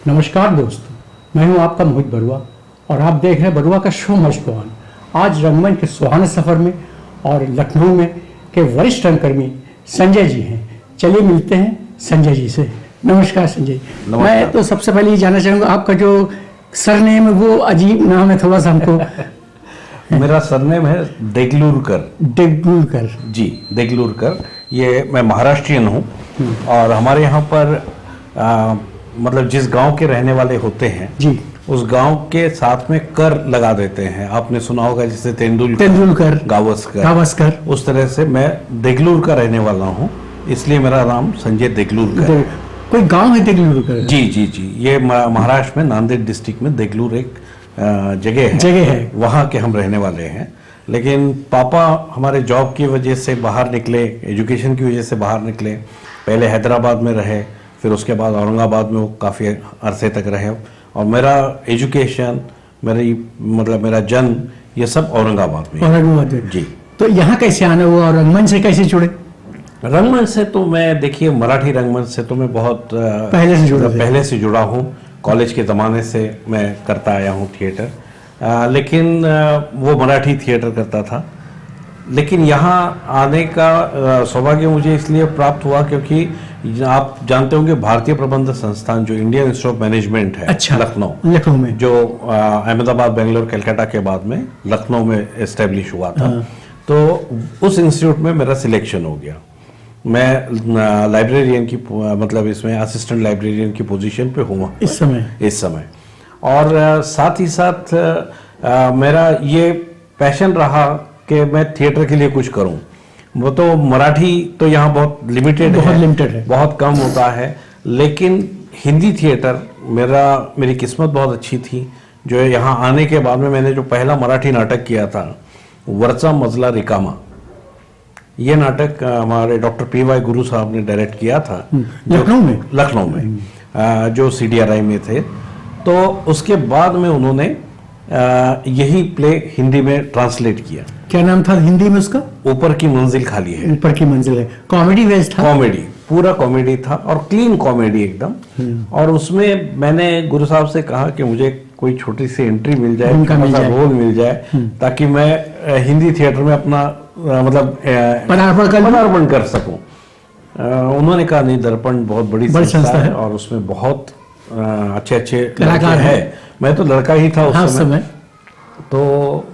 नमस्कार दोस्तों, मैं हूं आपका मोहित बरुआ और आप देख रहे हैं बरुआ का शो मस्ट गो ऑन। आज रंगमंच के सुहाने सफ़र में और लखनऊ में के वरिष्ठ रंगकर्मी संजय जी हैं। चलिए मिलते हैं संजय जी से। नमस्कार संजय जी। मैं तो सबसे पहले ये जानना चाहूँगा, आपका जो सरनेम है वो अजीब नाम है, थोड़ा सा हमको। मेरा सरनेम है देगलूरकर। देगलूरकर जी, देगलूरकर। ये मैं महाराष्ट्रियन हूँ और हमारे यहाँ पर मतलब जिस गांव के रहने वाले होते हैं जी, उस गांव के साथ में कर लगा देते हैं। आपने सुना होगा जैसे तेंदुलकर, गावस्कर। उस तरह से मैं देगलूर का रहने वाला हूँ, इसलिए मेरा नाम संजय देगलूरकर। कोई गांव है देगलूरकर? जी जी जी, ये महाराष्ट्र में नांदेड़ डिस्ट्रिक्ट में देगलूर एक जगह है, वहाँ के हम रहने वाले हैं। लेकिन पापा हमारे जॉब की वजह से बाहर निकले, एजुकेशन की वजह से बाहर निकले। पहले हैदराबाद में रहे, फिर उसके बाद औरंगाबाद में वो काफ़ी अरसे तक रहे और मेरा एजुकेशन, मेरा जन्म ये सब औरंगाबाद में। जी। तो यहाँ कैसे आना हुआ और रंगमंच से कैसे जुड़े? रंगमंच से तो मैं, देखिए, मराठी रंगमंच से तो मैं बहुत पहले से जुड़ा हूँ। कॉलेज के ज़माने से मैं करता आया हूँ थिएटर, लेकिन वो मराठी थिएटर करता था। लेकिन यहाँ आने का सौभाग्य मुझे इसलिए प्राप्त हुआ क्योंकि आप जानते होंगे भारतीय प्रबंध संस्थान जो इंडियन इंस्टीट्यूट ऑफ मैनेजमेंट है, अच्छा, लखनऊ में, जो अहमदाबाद, बेंगलोर, कलकत्ता के बाद में लखनऊ में एस्टेब्लिश हुआ था। तो उस इंस्टीट्यूट में मेरा सिलेक्शन हो गया। मैं लाइब्रेरियन की, मतलब इसमें असिस्टेंट लाइब्रेरियन की पोजीशन पे हूँ इस समय। और साथ ही साथ मेरा ये पैशन रहा कि मैं थिएटर के लिए कुछ करूं। वो तो मराठी तो यहाँ बहुत लिमिटेड है, बहुत कम होता है। लेकिन हिंदी थिएटर, मेरी किस्मत बहुत अच्छी थी। जो यहाँ आने के बाद में मैंने जो पहला मराठी नाटक किया था, वरचा मजला रिकामा, ये नाटक हमारे डॉक्टर PY गुरु साहब ने डायरेक्ट किया था लखनऊ में, जो CDRI में थे। तो उसके बाद में उन्होंने यही प्ले हिंदी में ट्रांसलेट किया। क्या नाम था हिंदी में उसका? ऊपर की मंजिल खाली है। ऊपर की मंजिल है। कॉमेडी बेस्ड था? कॉमेडी, पूरा कॉमेडी था और क्लीन कॉमेडी एकदम। और उसमें मैंने गुरु साहब से कहा कि मुझे कोई छोटी सी एंट्री मिल जाए, रोल मिल जाए, ताकि मैं हिंदी थिएटर में अपना मतलब पदार्पण कर सकूं। उन्होंने कहा नहीं, दर्पण बहुत बड़ी संस्था है और उसमें बहुत अच्छे कलाकार है। मैं तो लड़का ही था उस समय। तो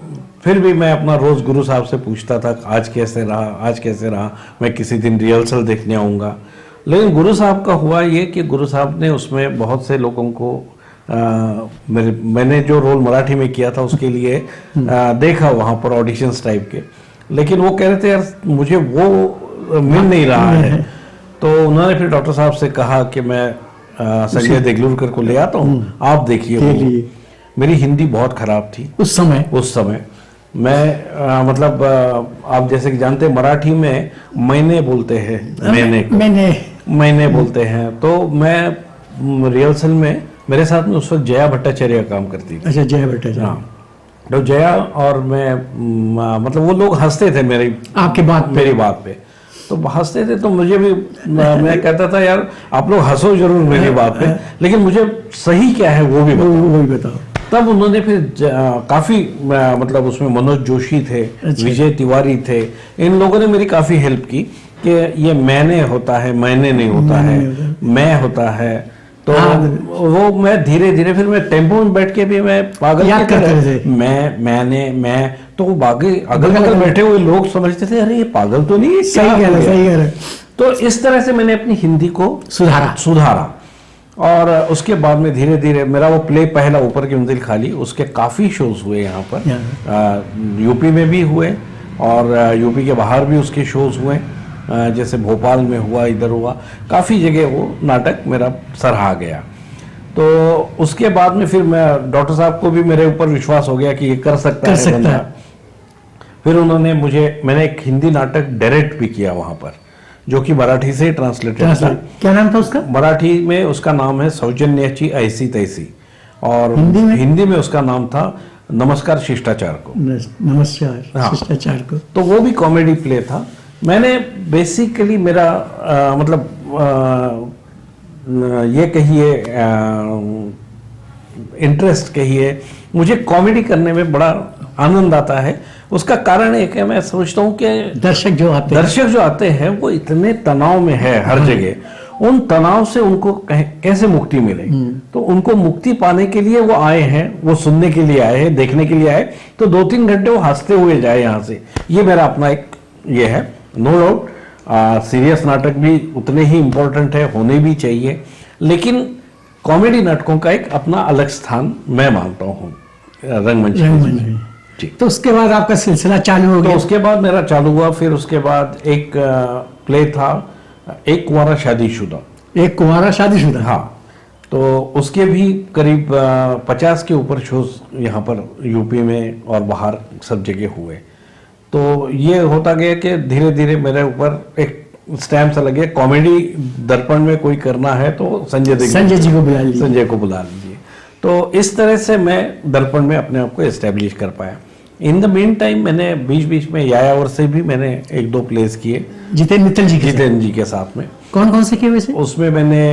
फिर भी मैं अपना रोज गुरु साहब से पूछता था आज कैसे रहा, मैं किसी दिन रिहर्सल देखने आऊँगा। लेकिन गुरु साहब का हुआ ये कि गुरु साहब ने उसमें बहुत से लोगों को मैंने जो रोल मराठी में किया था उसके लिए देखा वहाँ पर ऑडिशंस टाइप के। लेकिन वो कह रहे थे यार मुझे वो मिल नहीं रहा है। तो उन्होंने फिर डॉक्टर साहब से कहा कि मैं संजय देगलूरकर को ले आता हूँ, आप देखिए। मेरी हिंदी बहुत खराब थी उस समय। मैं मतलब आप जैसे कि जानते हैं मराठी में महीने बोलते हैं, महीने बोलते हैं। तो मैं रिहर्सल में, मेरे साथ में उस वक्त जया भट्टाचार्य काम करती थी। अच्छा, जया भट्टाचार्य। हाँ, तो जया और मैं, मतलब वो लोग हंसते थे मेरी बात पे। तो हंसते थे तो मुझे भी, मैं कहता था यार आप लोग हंसो जरूर मेरी बात पे, लेकिन मुझे सही क्या है वो भी बताओ। तब उन्होंने फिर काफ़ी, मतलब उसमें मनोज जोशी थे, विजय तिवारी थे, इन लोगों ने मेरी काफ़ी हेल्प की कि ये मैंने होता है, मैंने नहीं होता है, मैं होता है। तो वो मैं धीरे धीरे, फिर मैं टेम्पो में बैठ के भी मैं पागल मैं तो बाकी अगल बगल बैठे हुए लोग समझते थे अरे ये पागल तो नहीं है, सही कह रहे हैं। तो इस तरह से मैंने अपनी हिंदी को सुधारा। और उसके बाद में धीरे धीरे मेरा वो प्ले पहला ऊपर की मंजिल खाली, उसके काफ़ी शोज हुए यहाँ पर, यूपी में भी हुए और यूपी के बाहर भी उसके शोज हुए, जैसे भोपाल में हुआ, इधर हुआ, काफ़ी जगह वो नाटक मेरा सराहा गया। तो उसके बाद में फिर मैं, डॉक्टर साहब को भी मेरे ऊपर विश्वास हो गया कि ये कर सकता है। फिर उन्होंने मैंने एक हिंदी नाटक डायरेक्ट भी किया वहाँ पर, जो कि मराठी से ट्रांसलेटेड था। क्या नाम था उसका? मराठी में उसका नाम है सौजन्याची ऐसी तैसी, और हिंदी में उसका नाम था नमस्कार शिष्टाचार को। नमस्कार शिष्टाचार को। तो वो भी कॉमेडी प्ले था। मैंने बेसिकली मेरा मतलब ये कहिए इंटरेस्ट कहिए, मुझे कॉमेडी करने में बड़ा आनंद आता है। उसका कारण एक है, मैं सोचता हूँ कि दर्शक जो आते हैं वो इतने तनाव में है हर जगह, उन तनाव से उनको कैसे मुक्ति मिले। तो उनको मुक्ति पाने के लिए वो आए हैं, वो सुनने के लिए आए हैं, देखने के लिए आए, तो 2-3 घंटे वो हंसते हुए जाए यहाँ से। ये मेरा अपना एक ये है। नो डाउट सीरियस नाटक भी उतने ही इम्पोर्टेंट है, होने भी चाहिए, लेकिन कॉमेडी नाटकों का एक अपना अलग स्थान मैं मानता हूँ रंगमंच में। जी। तो उसके बाद आपका सिलसिला चालू हो गया? तो उसके बाद मेरा चालू हुआ। फिर उसके बाद एक प्ले था, एक कुंवारा शादीशुदा। एक कुंवारा शादीशुदा, हाँ। तो उसके भी करीब 50 के ऊपर शोज यहाँ पर यूपी में और बाहर सब जगह हुए। तो ये होता गया कि धीरे धीरे मेरे ऊपर एक स्टैम्प सा लगे, कॉमेडी दर्पण में कोई करना है तो संजय जी को बुला लीजिए। संजय को बुला लीजिए। तो इस तरह से मैं दर्पण में अपने आप को एस्टेब्लिश कर पाया। इन द मेन टाइम मैंने बीच बीच में यायावर से भी मैंने 1-2 प्लेस किए, जितेंद्र जी के साथ में। कौन कौन से किए वैसे? उसमें मैंने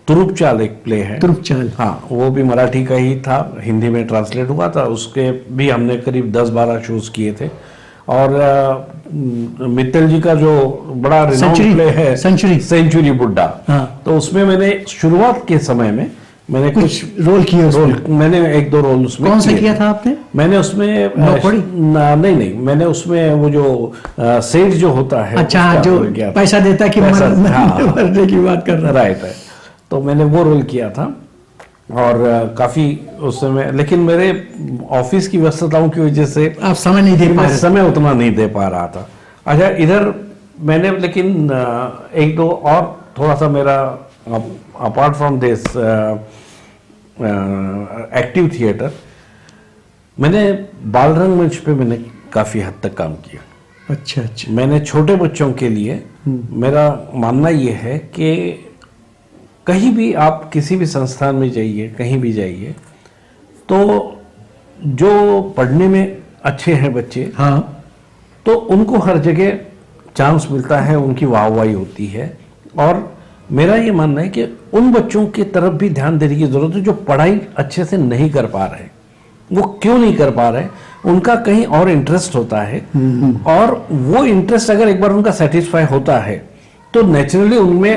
तुरुपचाल एक प्ले है। तुरुपचाल, हाँ, वो भी मराठी का ही था, हिंदी में ट्रांसलेट हुआ था। उसके भी हमने करीब 10-12 शोज किए थे। और मित्तल जी का जो बड़ा रिनाउंड प्ले है सेंचुरी बुड्ढा, हाँ। तो उसमें मैंने शुरुआत के समय में मैंने कुछ रोल किए। मैंने 1-2 रोल उसमें। कौन सा किया था आपने? मैंने उसमें नहीं, मैंने उसमें वो जो सेठ जो होता है, अच्छा, जो पैसा देता है कि मरने की बात कर रहा, राइट है। तो मैंने वो रोल किया था और काफी उस समय, लेकिन मेरे ऑफिस की व्यस्तताओं की वजह से आप समय नहीं दे पा रहे, समय उतना नहीं दे पा रहा था। अच्छा, इधर मैंने लेकिन 1-2 और थोड़ा सा मेरा apart from this active theatre, मैंने बाल रंगमंच पे मैंने काफी हद तक काम किया। अच्छा अच्छा। मैंने छोटे बच्चों के लिए, मेरा मानना ये है कि कहीं भी आप किसी भी संस्थान में जाइए, कहीं भी जाइए, तो जो पढ़ने में अच्छे हैं बच्चे, हाँ, तो उनको हर जगह चांस मिलता है, उनकी वाहवाही होती है। और मेरा ये मानना है कि उन बच्चों की तरफ भी ध्यान देने की जरूरत है जो पढ़ाई अच्छे से नहीं कर पा रहे। वो क्यों नहीं कर पा रहे? उनका कहीं और इंटरेस्ट होता है, और वो इंटरेस्ट अगर एक बार उनका सेटिस्फाई होता है तो नेचुरली उनमें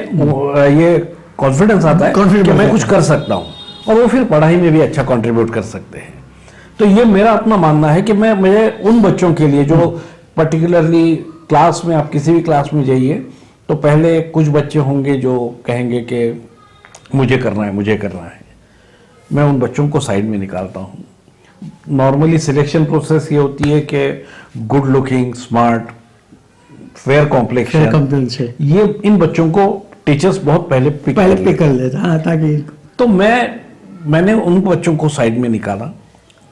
ये कॉन्फिडेंस आता है कि मैं कुछ कर सकता हूँ, और वो फिर पढ़ाई में भी अच्छा कंट्रीब्यूट कर सकते हैं। तो ये मेरा अपना मानना है कि मुझे उन बच्चों के लिए जो पर्टिकुलरली क्लास में, आप किसी भी क्लास में जाइए तो पहले कुछ बच्चे होंगे जो कहेंगे कि मुझे करना है, मुझे करना है। मैं उन बच्चों को साइड में निकालता हूँ। नॉर्मली सिलेक्शन प्रोसेस ये होती है कि good looking, smart, fair complexion, ये इन बच्चों को टीचर्स बहुत पहले पिक कर लेते हैं, ताकि तो मैंने उन बच्चों को साइड में निकाला,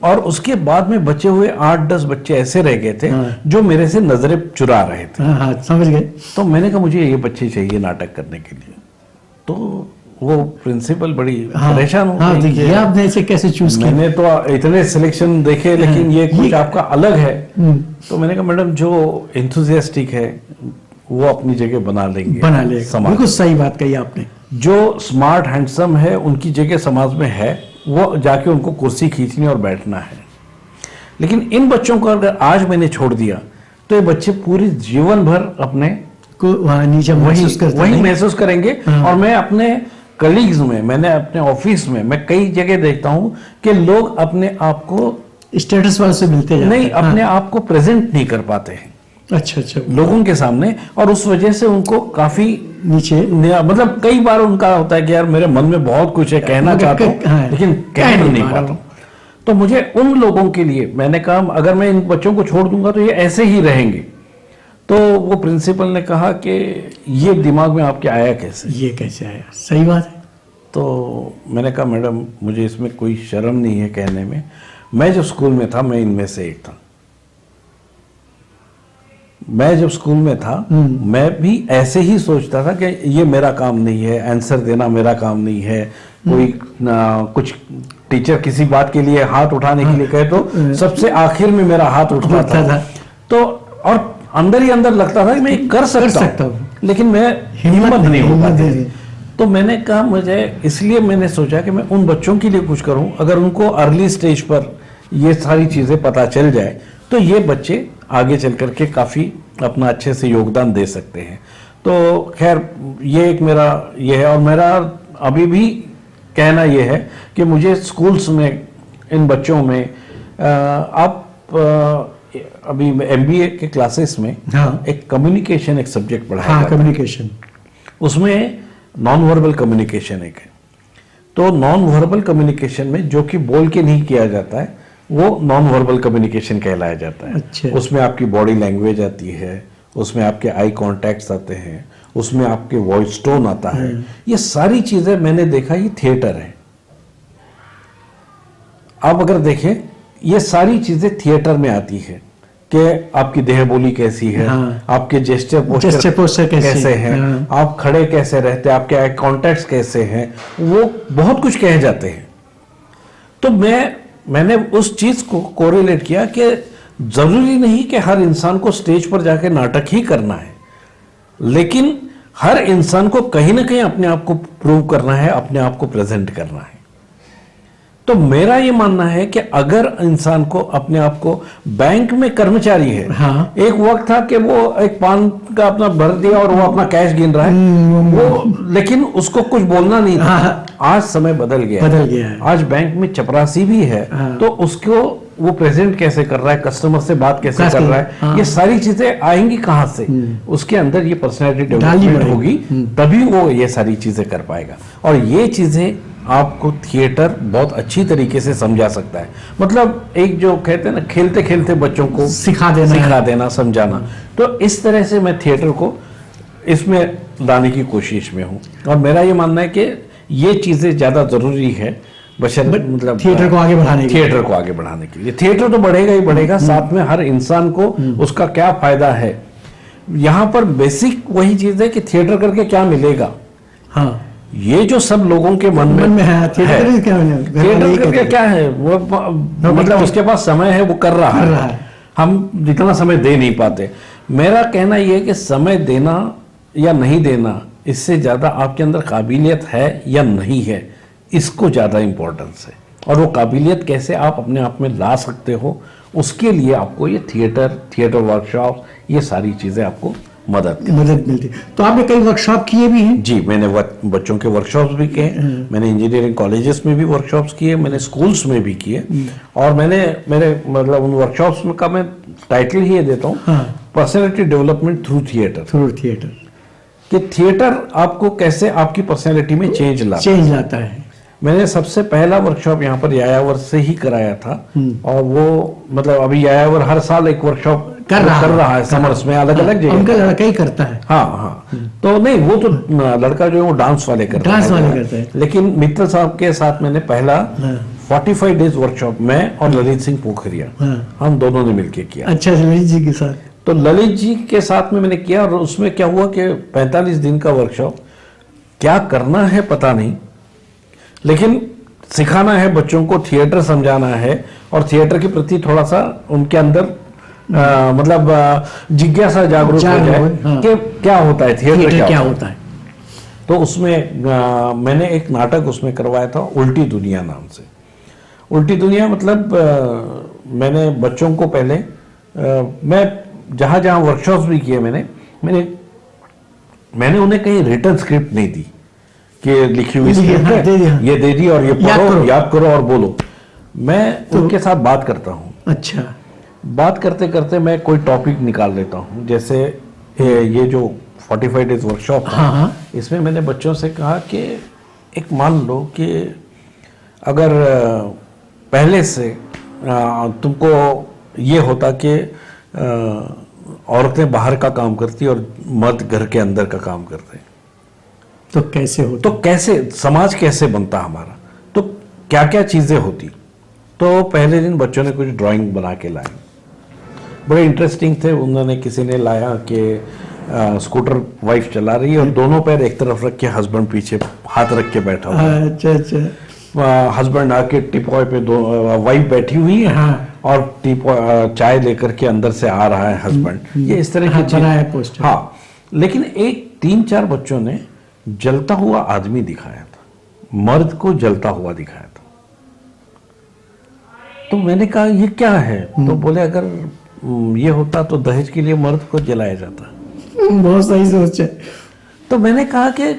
और उसके बाद में बचे हुए 8-10 बच्चे ऐसे रह गए थे, हाँ, जो मेरे से नजरें चुरा रहे थे। हाँ, समझ गए। तो मैंने कहा मुझे ये बच्चे चाहिए नाटक करने के लिए। तो वो प्रिंसिपल बड़ी परेशान हो गई कि आपने ऐसे कैसे चूज किया? मैंने तो इतने सिलेक्शन देखे, लेकिन ये कुछ आपका अलग है। तो मैंने कहा मैडम, जो एंथुसियास्टिक है वो अपनी जगह बना लेंगे, बिल्कुल सही बात कही आपने। जो स्मार्ट हैंडसम है उनकी जगह समाज में है, वो जाके उनको कुर्सी खींचनी और बैठना है। लेकिन इन बच्चों को अगर आज मैंने छोड़ दिया तो ये बच्चे पूरी जीवन भर अपने को नीचे वही महसूस करेंगे। और मैं अपने कलीग्स में, मैंने अपने ऑफिस में, मैं कई जगह देखता हूं कि लोग अपने आप को स्टेटस वाले से मिलते नहीं, अपने आप को प्रेजेंट नहीं कर पाते हैं अच्छा लोगों के सामने, और उस वजह से उनको काफी नीचे, मतलब कई बार उनका होता है कि यार मेरे मन में बहुत कुछ है, कहना चाहता हूँ लेकिन कह नहीं पाता हूँ। तो मुझे उन लोगों के लिए मैंने कहा अगर मैं इन बच्चों को छोड़ दूंगा तो ये ऐसे ही रहेंगे। तो वो प्रिंसिपल ने कहा कि ये दिमाग में आपके आया कैसे? ये कैसे आया? सही बात है। तो मैंने कहा मैडम, मुझे इसमें कोई शर्म नहीं है कहने में, मैं जब स्कूल में था मैं इनमें से एक था। मैं जब स्कूल में था मैं भी ऐसे ही सोचता था कि ये मेरा काम नहीं है, आंसर देना मेरा काम नहीं है। कोई कुछ टीचर किसी बात के लिए हाथ उठाने के लिए कहे तो सबसे आखिर में मेरा हाथ उठता था। तो और अंदर ही अंदर लगता था कि मैं कर सकता हूँ, लेकिन मैं हिम्मत नहीं हो पाती। तो मैंने कहा मुझे, इसलिए मैंने सोचा कि मैं उन बच्चों के लिए कुछ करूं। अगर उनको अर्ली स्टेज पर ये सारी चीज़ें पता चल जाए तो ये बच्चे आगे चल करके काफ़ी अपना अच्छे से योगदान दे सकते हैं। तो खैर ये एक मेरा ये है, और मेरा अभी भी कहना ये है कि मुझे स्कूल्स में इन बच्चों में आप अभी MBA के क्लासेस में हाँ। एक कम्युनिकेशन एक सब्जेक्ट पढ़ाया हाँ, जाता है। कम्युनिकेशन, उसमें नॉन वर्बल कम्युनिकेशन एक है। तो नॉन वर्बल कम्युनिकेशन में जो कि बोल के नहीं किया जाता है वो नॉन वर्बल कम्युनिकेशन कहलाया जाता है। अच्छा। उसमें आपकी बॉडी लैंग्वेज आती है, उसमें आपके आई कॉन्टैक्ट्स आते हैं, उसमें आपके वॉइस टोन आता है। ये सारी चीजें मैंने देखा ये थिएटर है। आप अगर देखें ये सारी चीजें थिएटर में आती है कि आपकी देह बोली कैसी है, हाँ। आपके जेस्चर Gesture posture कैसे हैं, हाँ। आप खड़े कैसे रहते हैं, आपके आई कॉन्टैक्ट्स कैसे हैं, वो बहुत कुछ कह जाते हैं। तो मैंने उस चीज को कोरिलेट किया कि जरूरी नहीं कि हर इंसान को स्टेज पर जाके नाटक ही करना है, लेकिन हर इंसान को कहीं ना कहीं अपने आप को प्रूव करना है, अपने आप को प्रेजेंट करना है। तो मेरा ये मानना है कि अगर इंसान को अपने आप को, बैंक में कर्मचारी है, हाँ। एक वक्त था कि वो एक पान का अपना भर दिया और वो अपना कैश गिन रहा है, वो लेकिन उसको कुछ बोलना नहीं था। हाँ। आज समय बदल गया है। आज बैंक में चपरासी भी है, हाँ। तो उसको वो प्रेजेंट कैसे कर रहा है, कस्टमर से बात कैसे कर रहा है, हाँ। ये सारी चीजें आएंगी कहां से, उसके अंदर ये पर्सनैलिटी डालनी डेवलपमेंट होगी, पड़ेगी। तभी वो ये सारी चीजें कर पाएगा। और ये चीजें आपको थिएटर बहुत अच्छी तरीके से समझा सकता है। मतलब एक जो कहते हैं ना, खेलते खेलते बच्चों को सिखा देना समझाना। तो इस तरह से मैं थिएटर को इसमें लाने की कोशिश में हूँ, और मेरा ये मानना है कि ये चीजें ज्यादा जरूरी है मतलब थिएटर को आगे बढ़ाने के लिए। थिएटर को आगे बढ़ाने के लिए। थिएटर तो बढ़ेगा ही बढ़ेगा, साथ में हर इंसान को उसका क्या फायदा है। यहाँ पर बेसिक वही चीज है कि थिएटर करके क्या मिलेगा। हाँ, ये जो सब लोगों के मन में है, थिएटर करके क्या मिलेगा? थिएटर करके क्या है, वो मतलब उसके पास समय है, वो कर रहा है। हम जितना समय दे नहीं पाते। मेरा कहना यह है कि समय देना या नहीं देना, इससे ज्यादा आपके अंदर काबिलियत है या नहीं है, इसको ज्यादा इंपॉर्टेंस है। और वो काबिलियत कैसे आप अपने आप में ला सकते हो, उसके लिए आपको ये थिएटर वर्कशॉप, ये सारी चीजें आपको मदद मिलती। तो आपने कई वर्कशॉप किए भी हैं? जी, मैंने बच्चों के वर्कशॉप्स भी किए, मैंने इंजीनियरिंग कॉलेजेस में भी वर्कशॉप्स किए, मैंने स्कूल्स में भी किए। और मैंने मेरे मतलब उन वर्कशॉप्स में का मैं टाइटल ही ये देता हूँ, पर्सनैलिटी डेवलपमेंट थ्रू थिएटर। कि थिएटर आपको कैसे आपकी पर्सनैलिटी में चेंज लाता है। मैंने सबसे पहला वर्कशॉप यहाँ पर यायावर से ही कराया था, और वो मतलब अभी यायावर हर साल एक वर्कशॉप कर रहा है समर्स में, अलग अलग जगह। उनका लड़का ही करता है। हाँ। तो नहीं, वो तो लड़का जो है वो डांस वाले करता है। लेकिन मित्तल साहब के साथ मैंने पहला 45 डेज वर्कशॉप, मैं और ललित सिंह पोखरिया, हम दोनों ने मिलकर किया। अच्छा, ललित जी के साथ? तो ललित जी के साथ में मैंने किया, और उसमें क्या हुआ कि 45 दिन का वर्कशॉप, क्या करना है पता नहीं, लेकिन सिखाना है बच्चों को, थिएटर समझाना है, और थिएटर के प्रति थोड़ा सा उनके अंदर मतलब जिज्ञासा जागरूक हो जाए कि क्या होता है थिएटर, क्या होता है। तो उसमें मैंने एक नाटक उसमें करवाया था, उल्टी दुनिया नाम से। उल्टी दुनिया मतलब मैंने बच्चों को पहले मैं जहाँ जहाँ वर्कशॉप्स भी किए, मैंने उन्हें कहीं रिटर्न स्क्रिप्ट नहीं दी कि लिखी हुई स्क्रिप्ट है, ये दे दी और ये पढ़ो, याद करो और बोलो। मैं उनके साथ बात करता हूँ। अच्छा। बात करते करते मैं कोई टॉपिक निकाल लेता हूँ, जैसे ये जो 45 डेज वर्कशॉप था, इसमें मैंने बच्चों से कहा कि एक मान लो कि अगर पहले से तुमको ये होता कि औरतें बाहर का काम करती और मर्द घर के अंदर का काम करते, तो कैसे होता? तो कैसे समाज कैसे बनता हमारा, तो क्या क्या चीज़ें होती। तो पहले दिन बच्चों ने कुछ ड्राइंग बना के लाए, बड़े इंटरेस्टिंग थे। उन्होंने किसी ने लाया कि स्कूटर वाइफ चला रही है और दोनों पैर एक तरफ रख के हस्बैंड पीछे हाथ रख के बैठा हुआ है। अच्छा। हस्बैंड आके टीपॉय पे वाइफ बैठी हुई है, और टीपॉय चाय लेकर के अंदर से आ रहा है हस्बैंड। ये इस तरह की बना है पोस्टर। हाँ, लेकिन एक 3-4 बच्चों ने जलता हुआ आदमी दिखाया था, मर्द को जलता हुआ दिखाया था। तो मैंने कहा ये क्या है? तो बोले अगर ये होता तो दहेज के लिए मर्द को जलाया जाता। बहुत सही सोच है। तो मैंने कहा कि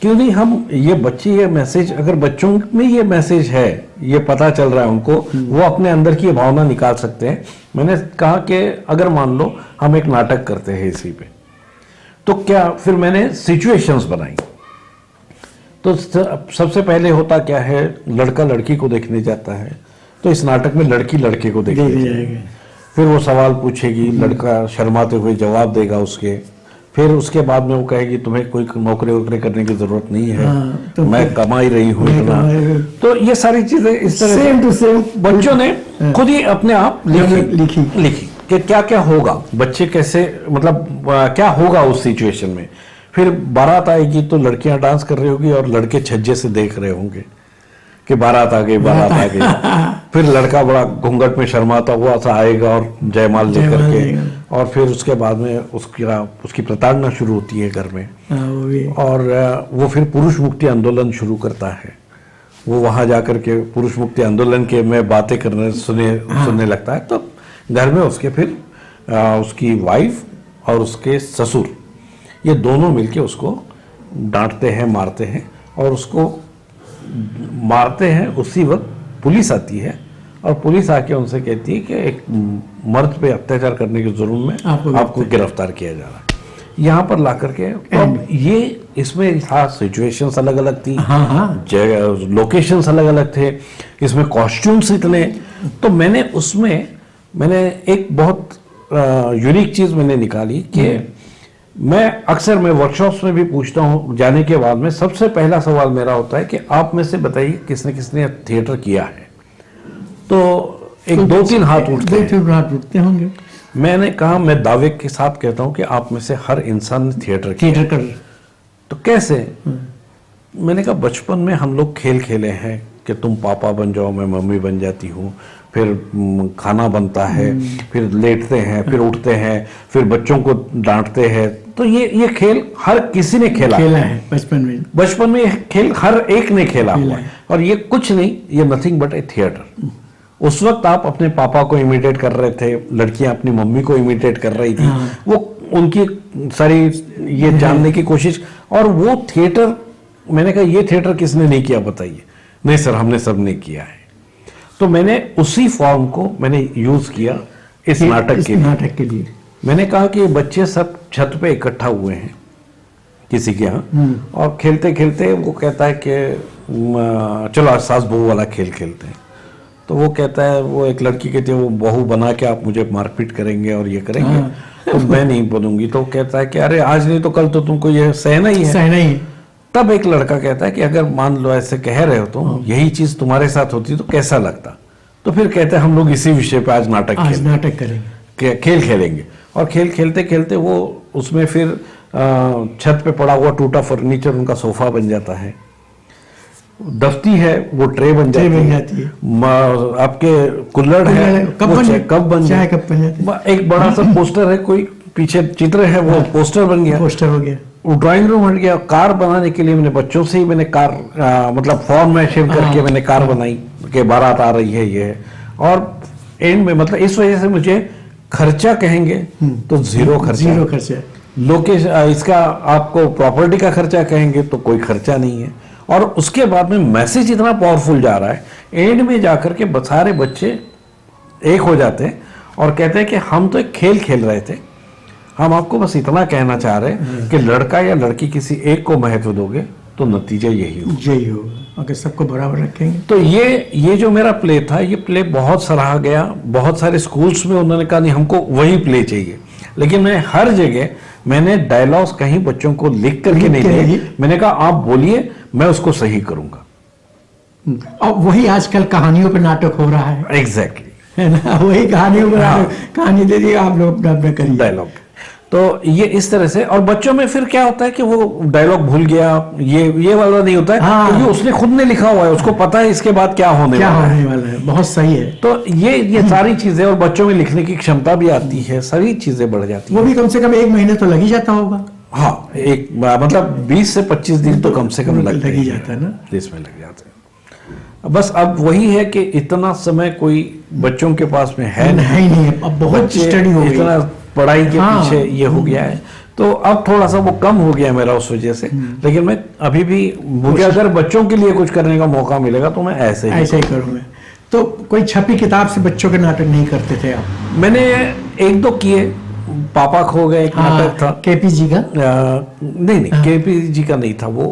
क्यों नहीं हम ये बच्चे, ये मैसेज, अगर बच्चों में ये मैसेज है, ये पता चल रहा है उनको, वो अपने अंदर की भावना निकाल सकते हैं। मैंने कहा कि अगर मान लो हम एक नाटक करते हैं इसी पे, तो क्या, फिर मैंने सिचुएशंस बनाई। तो सबसे पहले होता क्या है, लड़का लड़की को देखने जाता है, तो इस नाटक में लड़की लड़के को देखने जाएगी। फिर वो सवाल पूछेगी, लड़का शर्माते हुए जवाब देगा उसके। फिर उसके बाद में वो कहेगी तुम्हें कोई नौकरी वोकरी करने की जरूरत नहीं है, तो मैं कमाई रही हूँ इतना। तो ये सारी चीजें इस तरह सेम टू सेम बच्चों ने खुद ही अपने आप लिखी कि क्या क्या होगा, बच्चे कैसे, मतलब क्या होगा उस सिचुएशन में। फिर बारात आएगी तो लड़कियां डांस कर रही होगी और लड़के छज्जे से देख रहे होंगे कि बारात आ गई, बारात आ गई। फिर लड़का बड़ा घूंघट में शर्माता हुआ सा आएगा और जयमाल लेकर के, और फिर उसके बाद में उसकी प्रताड़ना शुरू होती है घर में। और वो फिर पुरुष मुक्ति आंदोलन शुरू करता है। वो वहां जाकर के पुरुष मुक्ति आंदोलन के में बातें करने सुनने लगता है। तो घर में उसके फिर उसकी वाइफ और उसके ससुर, ये दोनों मिलके उसको डांटते हैं, मारते हैं, और उसको मारते हैं। उसी वक्त पुलिस आती है और पुलिस आके उनसे कहती है कि एक मर्द पे अत्याचार करने के जुर्म में आपको गिरफ्तार किया जा रहा है। यहाँ पर ला करके अब ये इसमें सिचुएशंस अलग अलग थी, लोकेशंस अलग अलग थे, इसमें कॉस्ट्यूम्स इतने। तो मैंने एक बहुत यूनिक चीज मैंने निकाली कि मैं वर्कशॉप्स में भी पूछता हूँ जाने के बाद में, सबसे पहला सवाल मेरा होता है कि आप में से बताइए किसने किसने थिएटर किया है। तो एक दो तीन हाथ उठते होंगे। मैंने कहा, मैं दावे के साथ कहता हूँ कि आप में से हर इंसान ने थिएटर कर। तो कैसे? मैंने कहा बचपन में हम लोग खेल खेले हैं कि तुम पापा बन जाओ, मैं मम्मी बन जाती हूँ, फिर खाना बनता है, फिर लेटते हैं, फिर उठते हैं, फिर बच्चों को डांटते हैं। तो ये खेल हर किसी ने खेला है बचपन में ये खेल हर एक ने खेला हुआ है। और ये कुछ नहीं, ये नथिंग बट ए थिएटर। उस वक्त आप अपने पापा को इमिटेट कर रहे थे, लड़कियां अपनी मम्मी को इमिटेट कर रही थी। वो उनकी सारी ये जानने की कोशिश, और वो थिएटर, मैंने कहा ये थिएटर किसने नहीं किया बताइए? नहीं सर, हमने सब ने किया है। तो मैंने उसी फॉर्म को मैंने यूज किया इस नाटक के लिए। मैंने कहा कि बच्चे सब छत पे इकट्ठा हुए हैं किसी के यहाँ, और खेलते खेलते वो कहता है कि चलो आज सास बहू वाला खेल खेलते हैं। तो वो कहता है, वो एक लड़की कहती है वो बहू बना के आप मुझे मारपीट करेंगे और ये करेंगे। तो मैं नहीं बनूंगी। तो कहता है कि अरे आज नहीं तो कल तो तुमको ये सहना ही है। तब एक लड़का कहता है कि अगर मान लो ऐसे कह रहे हो तो यही चीज तुम्हारे साथ होती तो कैसा लगता? तो फिर कहते हैं हम लोग इसी विषय पे आज नाटक करेंगे, खेल खेलेंगे। और खेल खेलते खेलते वो उसमें फिर छत पे पड़ा हुआ टूटा फर्नीचर उनका सोफा बन जाता है, दफ्ती है वो ट्रे बन जाती है, आपके कुल्हड़ है कप बन जाती है, एक बड़ा सा पोस्टर है, कोई पीछे चित्र है वो पोस्टर बन गया, पोस्टर हो गया, ड्राइंग रूम हट गया। कार बनाने के लिए मैंने बच्चों से ही मैंने कार मतलब फॉर्म में शेप करके मैंने कार बनाई कि बारात आ रही है ये। और एंड में मतलब इस वजह से मुझे खर्चा कहेंगे तो जीरो खर्चा, लोकेशन इसका आपको प्रॉपर्टी का खर्चा कहेंगे तो कोई खर्चा नहीं है। और उसके बाद में मैसेज इतना पावरफुल जा रहा है, एंड में जाकर के सारे बच्चे एक हो जाते हैं और कहते हैं कि हम तो एक खेल खेल रहे थे, हम आपको बस इतना कहना चाह रहे हैं कि लड़का या लड़की किसी एक को महत्व दोगे तो नतीजा यही होगा, अगर सबको बराबर रखेंगे। तो ये जो मेरा प्ले था, ये प्ले बहुत सराहा गया, बहुत सारे स्कूल्स में उन्होंने कहा नहीं हमको वही प्ले चाहिए। लेकिन मैं हर जगह मैंने डायलॉग्स कहीं बच्चों को लिख करके नहीं दिए, मैंने कहा आप बोलिए मैं उसको सही करूंगा। अब वही आजकल कहानियों पे नाटक हो रहा है। एग्जैक्टली है ना, वही कहानियों पे कहानी दे दी आप लोग करिए डायलॉग। तो ये इस तरह से, और बच्चों में फिर क्या होता है कि वो डायलॉग भूल गया, ये वाला नहीं होता है क्योंकि उसने खुद ने लिखा हुआ है, उसको पता है इसके बाद क्या होने वाला है। बहुत सही है। तो ये सारी चीजें, और बच्चों में लिखने की क्षमता भी आती है, सारी चीजें बढ़ जाती है। वो भी कम से कम 1 महीने तो लग ही जाता होगा। हाँ, एक मतलब 20 से 25 दिन तो कम से कम लगते लग ही हैं, जाता है ना। इसमें लग जाते हैं। बस अब वही है कि इतना समय कोई बच्चों के पास में है है ही नहीं, अब बहुत बच्चे स्टडी हो गई। इतना पढ़ाई के हाँ। पीछे ये हो गया है, तो अब थोड़ा सा वो कम हो गया मेरा उस वजह से। लेकिन मैं अभी भी, मुझे अगर बच्चों के लिए कुछ करने का मौका मिलेगा तो मैं ऐसे ही ऐसे ही करूँगा। तो कोई छपी किताब से बच्चों के नाटक नहीं करते थे आप? मैंने एक दो किए, पापा खो गए एक नाटक था। केपी जी का? नहीं केपी जी का नहीं था, वो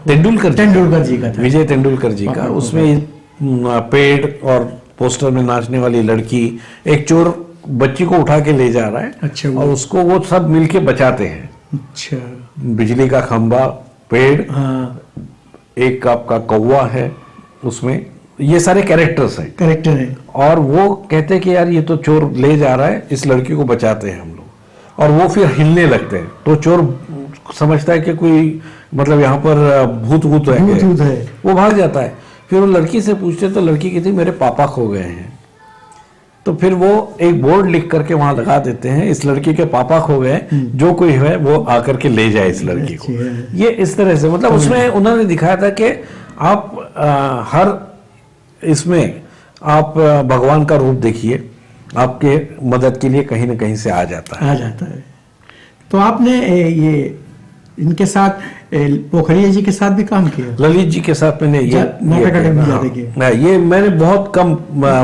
तेंदुलकर जी का था। विजय तेंदुलकर जी का। उसमें पेड़ और पोस्टर में नाचने वाली लड़की, एक चोर बच्ची को उठा के ले जा रहा है, अच्छा, और उसको वो सब मिलके बचाते हैं। अच्छा, बिजली का खंभा, पेड़, हाँ, एक आपका कौवा है, उसमें ये सारे कैरेक्टर्स हैं। कैरेक्टर है। और वो कहते हैं कि यार ये तो चोर ले जा रहा है, इस लड़की को बचाते हैं हम लोग। और वो फिर हिलने लगते हैं, तो चोर समझता है कि कोई मतलब यहाँ पर भूत है, वो भाग जाता है। फिर वो लड़की से पूछते, तो लड़की कहती मेरे पापा खो गए हैं। तो फिर वो एक बोर्ड लिख करके वहां लगा देते हैं, इस लड़की के पापा खो गए, जो कोई है वो आकर के ले जाए इस लड़की को। ये इस तरह से, मतलब उसमें उन्होंने दिखाया था कि आप हर इसमें आप भगवान का रूप देखिए, आपके मदद के लिए कहीं ना कहीं से आ जाता है। तो आपने ये इनके साथ पोखरिया जी के साथ भी काम किया? ललित जी के साथ मैंने ये मैंने बहुत कम,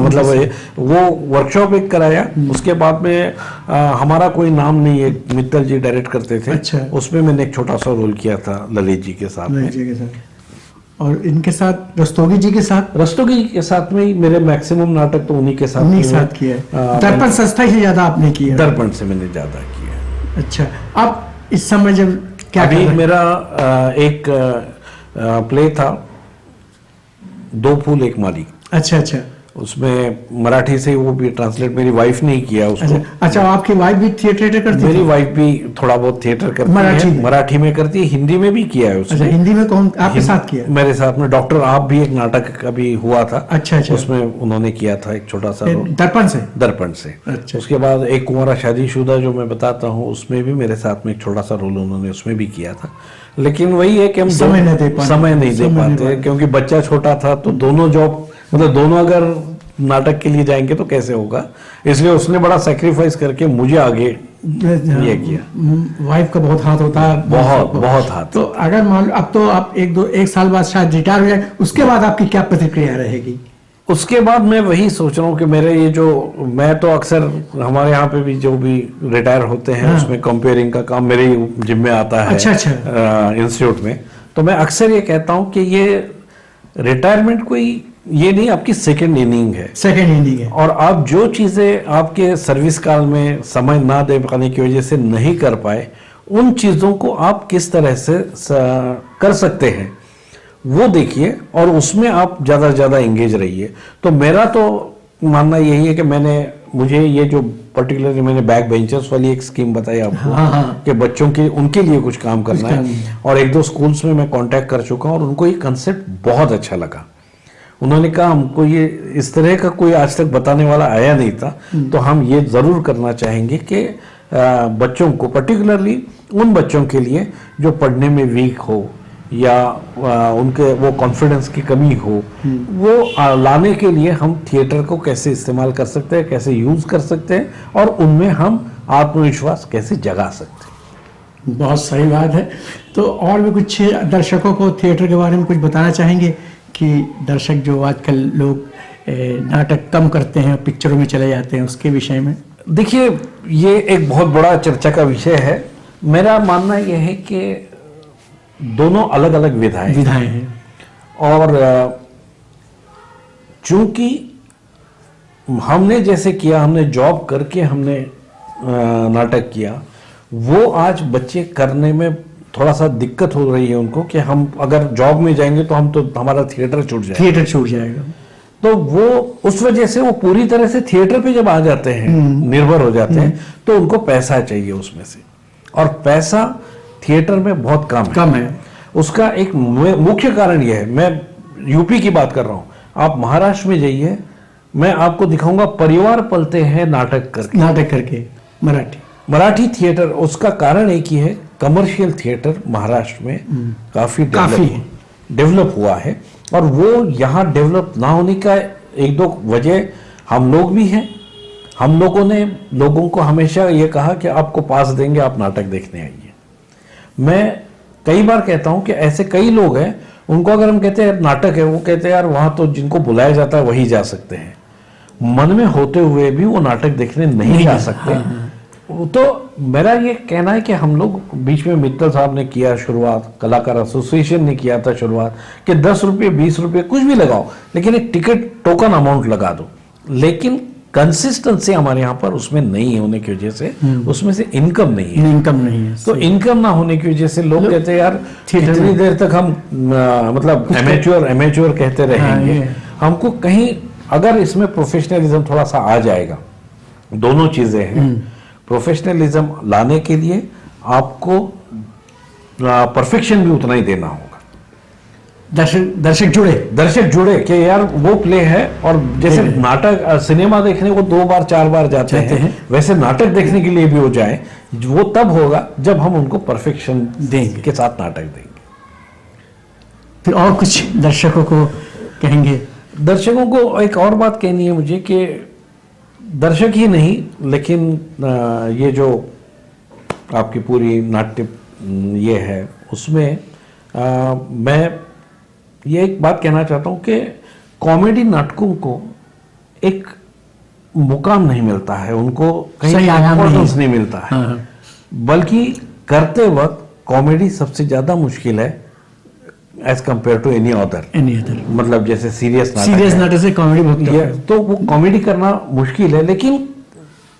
मतलब वो वर्कशॉप एक कराया। उसके बाद में हमारा कोई नाम नहीं है, मित्तल जी डायरेक्ट करते थे। अच्छा। उसमें मैंने एक छोटा सा रोल किया था ललित जी के साथ में। और इनके साथ रस्तोगी जी के साथ में ही मेरे मैक्सिमम नाटक तो उन्हीं के साथ किया। दर्पण संस्था से ज्यादा आपने किया? दर्पण से मैंने ज्यादा किया। अच्छा, अब इस समय जब क्या अभी मेरा एक प्ले था, दो फूल एक माली। अच्छा, उसमें मराठी से वो भी ट्रांसलेट मेरी वाइफ ने ही किया उसको। अच्छा, आपकी वाइफ भी थिएटर करती है? मेरी वाइफ भी थोड़ा बहुत थिएटर करती है, मराठी में करती है, हिंदी में भी किया है उसने। अच्छा, हिंदी में कौन आपके साथ किया? मेरे साथ में डॉक्टर आप भी एक नाटक अभी हुआ था। अच्छा, उसमें उन्होंने किया था एक छोटा सा रोल, दर्पण से। अच्छा। उसके बाद एक कुंवारा शादीशुदा जो मैं बताता हूँ, उसमें भी मेरे साथ में एक छोटा सा रोल उन्होंने उसमें भी किया था। लेकिन वही है कि हम समय नहीं दे पाते, क्योंकि बच्चा छोटा था, तो दोनों जॉब, मतलब दोनों अगर नाटक के लिए जाएंगे तो कैसे होगा, इसलिए उसने बड़ा सैक्रिफाइस करके मुझे आगे ये किया। वाइफ का बहुत हाथ होता है, बहुत हाथ। तो अगर मान लो अब तो आप एक साल बाद शायद रिटायर हो जाए, उसके बाद आपकी क्या प्रतिक्रिया रहेगी? उसके बाद मैं वही सोच रहा हूँ कि मेरे ये जो, मैं तो अक्सर हमारे यहाँ पे भी जो भी रिटायर होते हैं, हाँ। उसमें कंपेयरिंग का काम मेरे जिम्मे आता है। अच्छा। इंस्टीट्यूट में। तो मैं अक्सर ये कहता हूँ कि ये रिटायरमेंट कोई ये नहीं, आपकी सेकेंड इनिंग है। और आप जो चीजें आपके सर्विस काल में समय ना दे पाने की वजह से नहीं कर पाए, उन चीजों को आप किस तरह से कर सकते हैं वो देखिए, और उसमें आप ज्यादा से ज्यादा एंगेज रहिए। तो मेरा तो मानना यही है कि मुझे ये जो पर्टिकुलरली मैंने बैक बेंचर्स वाली एक स्कीम बताई आपको, हाँ। कि बच्चों के उनके लिए कुछ काम करना है, और एक दो स्कूल्स में मैं कांटेक्ट कर चुका हूं और उनको ये कंसेप्ट बहुत अच्छा लगा। उन्होंने कहा हमको ये इस तरह का कोई आज तक बताने वाला आया नहीं था, तो हम ये जरूर करना चाहेंगे कि बच्चों को, पर्टिकुलरली उन बच्चों के लिए जो पढ़ने में वीक हो या उनके वो कॉन्फिडेंस की कमी हो, वो लाने के लिए हम थिएटर को कैसे इस्तेमाल कर सकते हैं, कैसे यूज कर सकते हैं, और उनमें हम आत्मविश्वास कैसे जगा सकते हैं। बहुत सही बात है। तो और भी कुछ दर्शकों को थिएटर के बारे में कुछ बताना चाहेंगे कि दर्शक जो आजकल लोग नाटक कम करते हैं, पिक्चरों में चले जाते हैं, उसके विषय में? देखिए, ये एक बहुत बड़ा चर्चा का विषय है। मेरा मानना यह है कि दोनों अलग अलग विधाएं हैं, और चूंकि हमने जैसे किया, हमने जॉब करके हमने नाटक किया, वो आज बच्चे करने में थोड़ा सा दिक्कत हो रही है उनको, कि हम अगर जॉब में जाएंगे तो हमारा थिएटर छूट जाएगा। तो वो उस वजह से वो पूरी तरह से थिएटर पे जब आ जाते हैं, निर्भर हो जाते हैं, तो उनको पैसा चाहिए उसमें से, और पैसा थिएटर में बहुत कम है। उसका एक मुख्य कारण यह है, मैं यूपी की बात कर रहा हूं, आप महाराष्ट्र में जाइए, मैं आपको दिखाऊंगा, परिवार पलते हैं नाटक करके मराठी। मराठी थिएटर, उसका कारण एक ही है, कमर्शियल थिएटर महाराष्ट्र में काफी डेवलप हुआ है। और वो यहाँ डेवलप ना होने का एक दो वजह हम लोग भी हैं। हम लोगों ने लोगों को हमेशा ये कहा कि आपको पास देंगे, आप नाटक देखने आइए। मैं कई बार कहता हूं कि ऐसे कई लोग हैं, उनको अगर हम कहते हैं नाटक है, वो कहते हैं यार वहां तो जिनको बुलाया जाता है वही जा सकते हैं। मन में होते हुए भी वो नाटक देखने नहीं जा सकते। तो मेरा ये कहना है कि हम लोग बीच में मित्तल साहब ने किया शुरुआत, कलाकार एसोसिएशन ने किया था शुरुआत कि 10 रुपये 20 रुपये कुछ भी लगाओ, लेकिन एक टिकट टोकन अमाउंट लगा दो। लेकिन कंसिस्टेंसी हमारे यहाँ पर उसमें नहीं होने की वजह से, उसमें से इनकम नहीं है। इनकम नहीं है। तो इनकम ना होने की वजह से लोग कहते हैं यार कितनी देर तक हम मतलब एमेच्योर कहते रहेंगे। हमको कहीं अगर इसमें प्रोफेशनलिज्म थोड़ा सा आ जाएगा, दोनों चीजें हैं। प्रोफेशनलिज्म लाने के लिए आपको परफेक्शन भी उतना ही देना होगा। दर्शक जुड़े कि यार वो प्ले है। और जैसे नाटक सिनेमा देखने को 2 बार 4 बार जाते हैं, वैसे नाटक देखने के लिए भी हो जाए, वो तब होगा जब हम उनको परफेक्शन देंगे के साथ नाटक देंगे। फिर और कुछ दर्शकों को कहेंगे? दर्शकों को एक और बात कहनी है मुझे कि दर्शक ही नहीं, लेकिन ये जो आपकी पूरी नाट्य ये है, उसमें मैं ये एक बात कहना चाहता हूँ कि कॉमेडी नाटकों को एक मुकाम नहीं मिलता है, उनको कहीं इम्पोर्टेंस नहीं मिलता है। बल्कि करते वक्त कॉमेडी सबसे ज़्यादा मुश्किल है as compare to any other. मतलब जैसे सीरियस नाटक से कॉमेडी बहुत, तो वो कॉमेडी करना मुश्किल है। लेकिन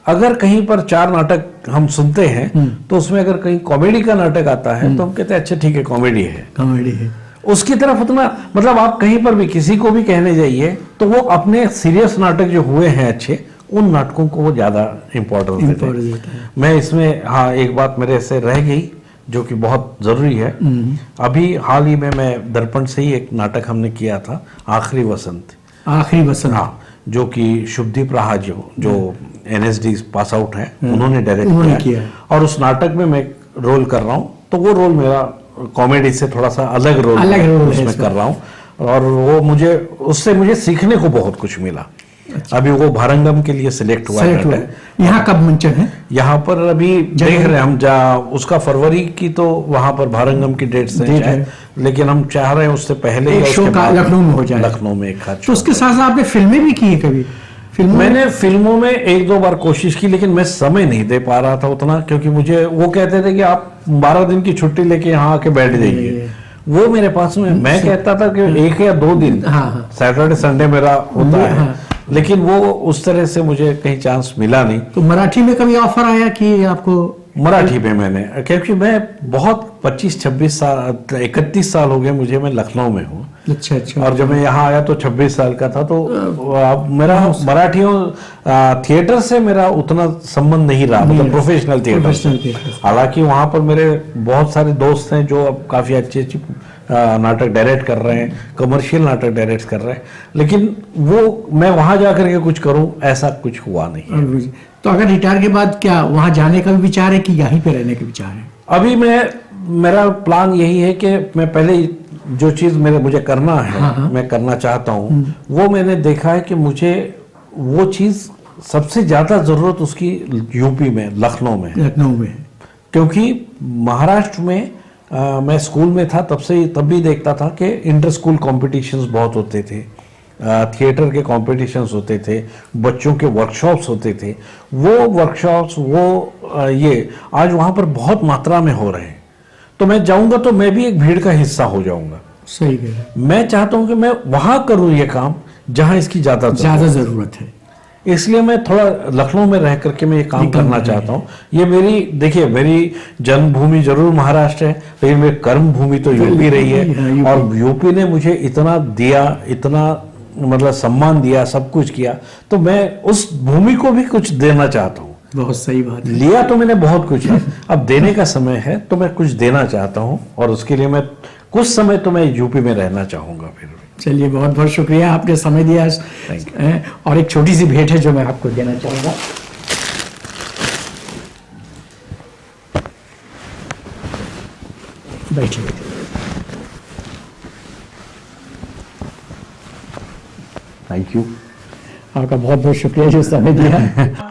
अगर कहीं पर 4 नाटक हम सुनते हैं तो उसमें अगर कहीं कॉमेडी का नाटक आता है तो हम कहते हैं अच्छा ठीक है, कॉमेडी है। उसकी तरफ उतना मतलब आप कहीं पर भी किसी को भी कहने जाइए तो वो अपने सीरियस नाटक जो हुए हैं अच्छे, उन नाटकों को वो ज्यादा इम्पोर्टेंस देते हैं। मैं इसमें हाँ एक बात मेरे से रह गई जो कि बहुत जरूरी है। अभी हाल ही में मैं दर्पण से ही एक नाटक हमने किया था, आखिरी वसंत। हाँ, जो कि शुभदीप राहा जो NSD पास आउट है, उन्होंने डायरेक्ट किया है। और उस नाटक में मैं रोल कर रहा हूँ, तो वो रोल मेरा कॉमेडी से थोड़ा सा अलग रोल उसमें कर रहा हूँ। और वो उससे मुझे सीखने को बहुत कुछ मिला। अच्छा। अभी वो भारंगम के लिए सिलेक्ट हुआ है। यहाँ कब मंचन है? यहाँ पर अभी देख रहे हैं हम, उसका फरवरी की तो वहां पर भारंगम की डेट से है, लेकिन हम चाह रहे हैं उससे पहले लखनऊ में हो जाए। लखनऊ में एक तो उसके साथ साथ आपने फिल्में भी की है कभी? मैंने फिल्मों में 1-2 बार कोशिश की, लेकिन मैं समय नहीं दे पा रहा था उतना, क्योंकि मुझे वो कहते थे कि आप 12 दिन की छुट्टी लेके यहाँ आके बैठ जाइए। वो मेरे पास में, मैं कहता था कि 1 या 2 दिन सैटरडे संडे मेरा होता है, लेकिन वो उस तरह से मुझे कहीं चांस मिला नहीं। तो मराठी में कभी ऑफर आया कि आपको? मराठी में मैंने, क्योंकि मैं बहुत 25-26 साल 31 साल हो गए मुझे, मैं लखनऊ में हूँ। अच्छा। और जब मैं यहाँ आया तो 26 साल का था। तो अब मेरा मराठियों थिएटर से मेरा उतना संबंध नहीं रहा, मतलब प्रोफेशनल थिएटर। हालांकि वहाँ पर मेरे बहुत सारे दोस्त हैं जो अब काफी अच्छी नाटक डायरेक्ट कर रहे हैं, कमर्शियल नाटक डायरेक्ट कर रहे हैं, लेकिन वो मैं वहां जाकर के कुछ करूं ऐसा कुछ हुआ नहीं। तो अगर रिटायर के बाद क्या वहां जाने का भी विचार है कि यहीं पे रहने का विचार है? अभी मेरा प्लान यही है कि मैं पहले जो चीज मुझे करना है, मैं करना चाहता हूँ, वो मैंने देखा है कि मुझे वो चीज सबसे ज्यादा जरूरत उसकी यूपी में, लखनऊ में, क्योंकि महाराष्ट्र में मैं स्कूल में था तब भी देखता था कि इंटर स्कूल कॉम्पिटिशन्स बहुत होते थे, थिएटर के कॉम्पिटिशन्स होते थे, बच्चों के वर्कशॉप्स होते थे। वो वर्कशॉप्स ये आज वहाँ पर बहुत मात्रा में हो रहे हैं। तो मैं जाऊँगा तो मैं भी एक भीड़ का हिस्सा हो जाऊँगा। सही है। मैं चाहता हूँ कि मैं वहाँ करूँ ये काम जहाँ इसकी ज़्यादा ज़रूरत है। इसलिए मैं थोड़ा लखनऊ में रह करके मैं ये काम करना चाहता हूँ। ये मेरी जन्मभूमि जरूर महाराष्ट्र है, लेकिन मेरी कर्म भूमि तो यूपी रही है। और यूपी ने मुझे इतना दिया, इतना मतलब सम्मान दिया, सब कुछ किया, तो मैं उस भूमि को भी कुछ देना चाहता हूँ। बहुत सही बात है। लिया तो मैंने बहुत कुछ है, अब देने का समय है, तो मैं कुछ देना चाहता हूँ, और उसके लिए मैं कुछ समय तो मैं यूपी में रहना चाहूँगा। फिर चलिए, बहुत बहुत शुक्रिया, आपने समय दिया। और एक छोटी सी भेंट है जो मैं आपको देना चाहूँगा। बैठिए। Thank you. आपका बहुत बहुत शुक्रिया जो समय दिया।